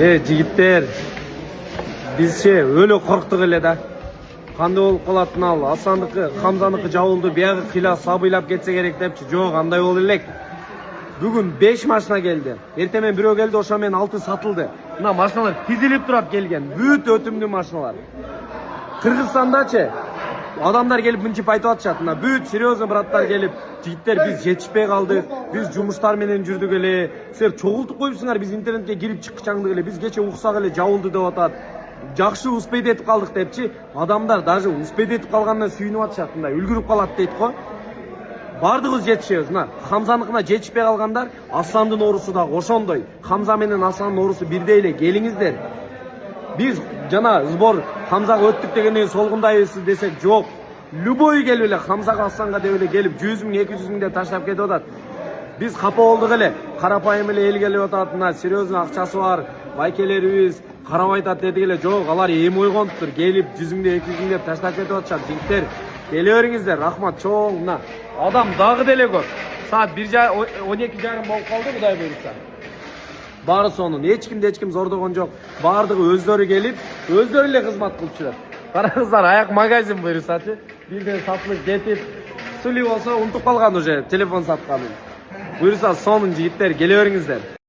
Жигиттер, бизче өлө корктук эле да. Кандай болуп калатын ал? Асандыкы, Хамзаныкы жабылды, биягы кыйла сабыйлап кетсе керек депчи. Жок, андай боло элек. Бүгүн 5 машина келди. Эртемен бирөө келди, ошо менен 6 сатылды. Мына машиналар тизилип турап келген. Бүт өтүмдүү машиналар. Кыргызстандачы адамдар келип мынчип айтып атышат. Мына бүт серьезный браттар келип, жигиттер биз жетишпей калдык. Биз жумуштар менен жүрдүк эле. Силер чогултуп койупсуңар, биз интернетке кирип чыкчаңдык эле. Биз кече уксак эле жабылды деп атат. Жакшы успейт этип калдык депчи. Адамдар даже успейт этип калганына сүйүнүп атышат. Мындай үлгүрүп калат дейт го. Бардыгыбыз жетишебиз. Мына Хамзаныкына жетишпей калгандар, Асландын оорусу да ошондой. Хамза менен Асландын оорусу бирдей эле. Келиңиздер. Биз жана сбор Хамзага өттүк дегенден солгундайбыз десек жок. Любой келип эле Хамзага, Асланга деп эле келип 100 000, 200 000 деп таштап кетип атат. Биз капа болдук эле. Карапайым эле эл келип атат. Мына серьезный акчасы бар байкелерибиз карабай атат дедик эле. Жок, алар эми ойгонуптур. Келип 100 000, 200 000 деп таштап кетип атышат. Жигиттер, келе бериңиздер. Рахмат чоң. Мына адам дагы деле көп. Саат 12:30 болуп калды, Кудай буйруса. Бары сонун. Эч ким зордогон жок. Бардыгы өздөрү келип, өздөрү эле кызмат кылып жүрөт. Караңыздар, аяк магазин буйрусачы. Бирден сатылып кетип, Сули болсо унутуп калган уже телефон сатканын. Буйруса сонун жигиттер, келе бериңиздер.